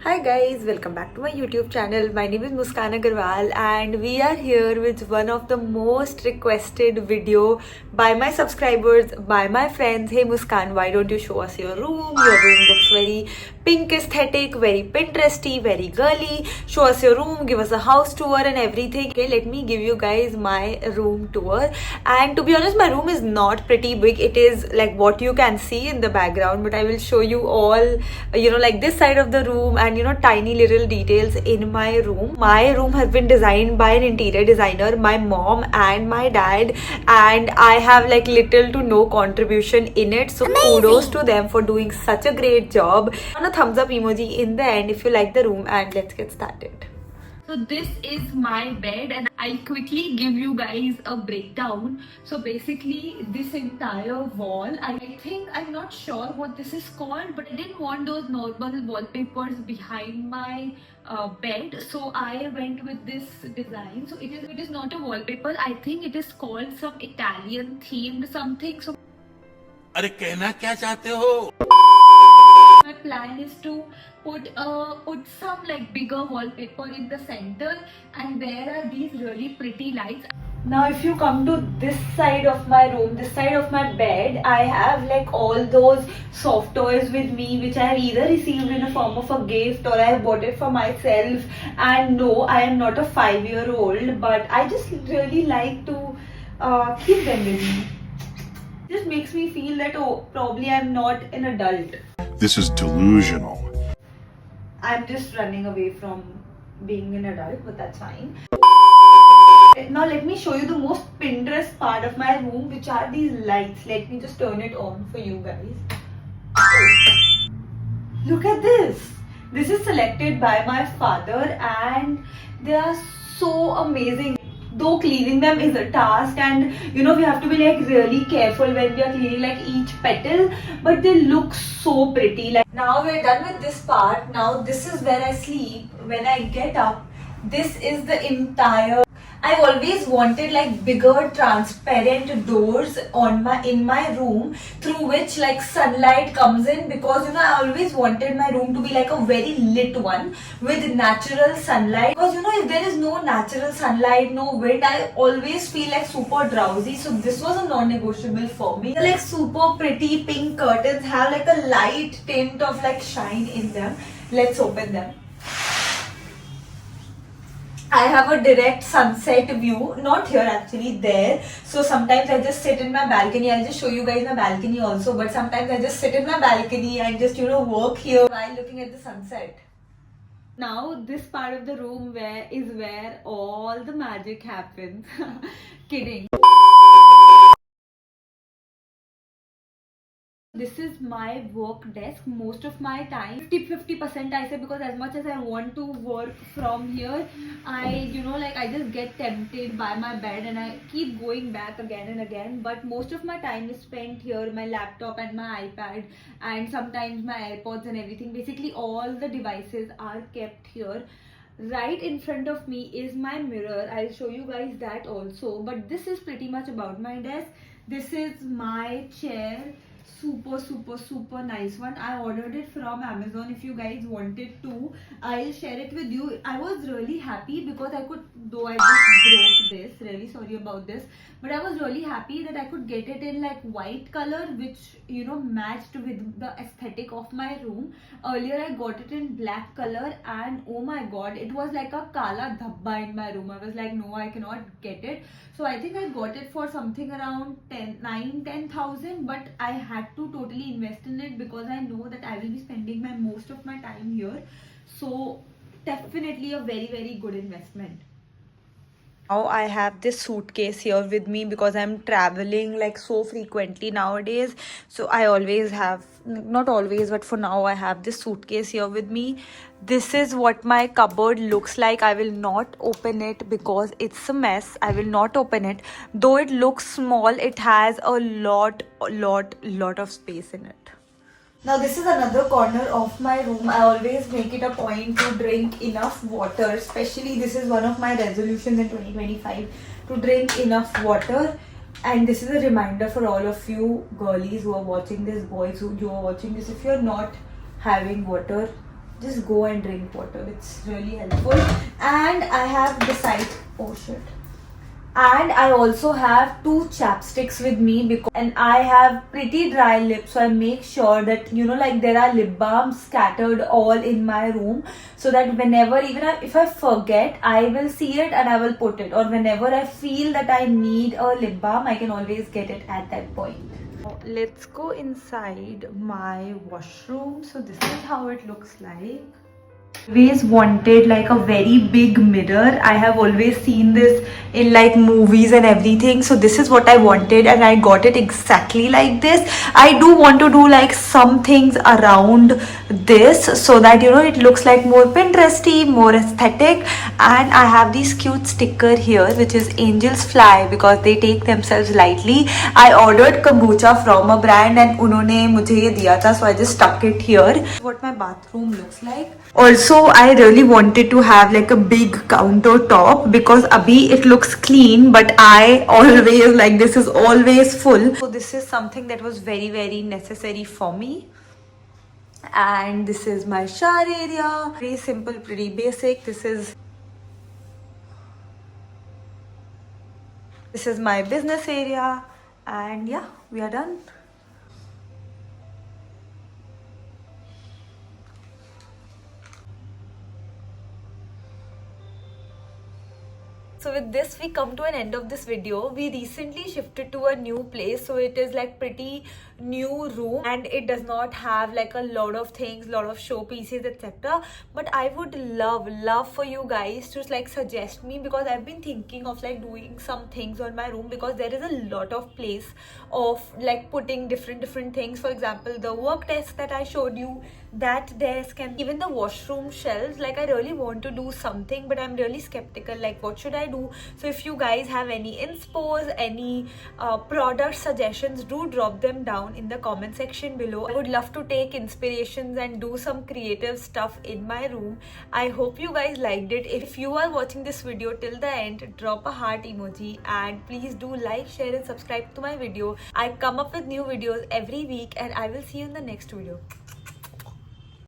Hi guys, welcome back to my YouTube channel. My name is Muskan Agarwal and we are here with one of the most requested video by my subscribers, by my friends. Hey Muskan, why don't you show us your room? Your room looks very pink aesthetic, very Pinteresty, very girly. Show us your room, give us a house tour and everything. Okay, let me give you guys my room tour. And to be honest, my room is not pretty big. It is like what you can see in the background, but I will show you all, like this side of the room and tiny little details in my room. My room has been designed by an interior designer, my mom and my dad, and I have like little to no contribution in it, so kudos to them for doing such a great job. On a thumbs up emoji in the end if you like the room, and let's get started. So this is my bed and I'll quickly give you guys a breakdown. So basically this entire wall, I think, I'm not sure what this is called, but I didn't want those normal wallpapers behind my bed, so I went with this design. So it is not a wallpaper, I think it is called some Italian themed something. So अरे कहना क्या चाहते हो? my plan is to put some like bigger wallpaper in the center, and there are these really pretty lights. Now if you come to this side of my room, this side of my bed, I have like all those soft toys with me which I have either received in a form of a gift or I have bought it for myself. And no, I am not a 5-year-old, but I just really like to keep them with me. Just makes me feel that, oh, probably I'm not an adult. This is delusional. I'm just running away from being an adult, but that's fine. Now let me show you the most Pinterest part of my room, which are these lights. Let me just turn it on for you guys. Oh. Look at this. This is selected by my father and they are so amazing. Though cleaning them is a task, and we have to be like really careful when we are cleaning like each petal, but they look so pretty. Like, now we're done with this part. Now this is where I sleep. When I get up, this is the entire, I've always wanted like bigger transparent doors in my room through which like sunlight comes in, because I always wanted my room to be like a very lit one with natural sunlight, because if there is no natural sunlight, no wind, I always feel like super drowsy. So this was a non-negotiable for me. The like super pretty pink curtains have like a light tint of like shine in them. Let's open them. I have a direct sunset view, not here actually, there. So sometimes I just sit in my balcony. I'll just show you guys my balcony also, but sometimes I just sit in my balcony and just work here while looking at the sunset. Now this part of the room is where all the magic happens. Kidding. This is my work desk. Most of my time, 50% I say, because as much as I want to work from here, I just get tempted by my bed and I keep going back again and again. But most of my time is spent here, my laptop and my iPad, and sometimes my AirPods and everything. Basically all the devices are kept here. Right in front of me is my mirror. I'll show you guys that also, but this is pretty much about my desk. This is my chair. Super nice one. I ordered it from Amazon. If you guys wanted to, I'll share it with you. I was really happy because I could, though I just broke this, really sorry about this, but I was really happy that I could get it in like white color, which matched with the aesthetic of my room. Earlier I got it in black color and oh my god, it was like a kala dhabba in my room. I was like, no, I cannot get it. So I think I got it for something around 10,000, but I had to totally invest in it because I know that I will be spending most of my time here. So definitely a very good investment. Now I have this suitcase here with me because I'm traveling like so frequently nowadays. So I always have, not always, but for now I have this suitcase here with me. This is what my cupboard looks like. I will not open it because it's a mess. I will not open it. Though it looks small, it has a lot of space in it. Now this is another corner of my room. I always make it a point to drink enough water. Especially this is one of my resolutions in 2025, to drink enough water. And this is a reminder for all of you girlies who are watching this, boys who are watching this, if you're not having water, just go and drink water. It's really helpful. And I have beside, oh shit. And I also have 2 chapsticks with me because, and I have pretty dry lips, so I make sure that, you know, like there are lip balms scattered all in my room, so that whenever, even if I forget, I will see it and I will put it, or whenever I feel that I need a lip balm, I can always get it at that point. Let's go inside my washroom. So this is how it looks like. Always wanted like a very big mirror. I have always seen this in like movies and everything, so this is what I wanted and I got it exactly like this. I do want to do like some things around this so that, you know, it looks like more Pinteresty, more aesthetic. And I have this cute sticker here which is angels fly because they take themselves lightly. I ordered kombucha from a brand and उन्होंने मुझे ये दिया था, so I just stuck it here. What my bathroom looks like. Also, I really wanted to have like a big countertop because abhi it looks clean, but I always like this is always full. So this is something that was very, very necessary for me. And this is my shower area. Very simple, pretty basic. This is my business area. And yeah, we are done. So with this we come to an end of this video. We recently shifted to a new place, so it is like pretty new room and it does not have like a lot of things, lot of showpieces, etc. But I would love for you guys to like suggest me, because I've been thinking of like doing some things on my room, because there is a lot of place of like putting different things. For example, the work desk that I showed you, that desk, and even the washroom shelves. Like I really want to do something, but I'm really skeptical like what should I do. So if you guys have any inspos, any product suggestions, do drop them down in the comment section below. I would love to take inspirations and do some creative stuff in my room. I hope you guys liked it. If you are watching this video till the end, drop a heart emoji and please do like, share and subscribe to my video. I come up with new videos every week and I will see you in the next video.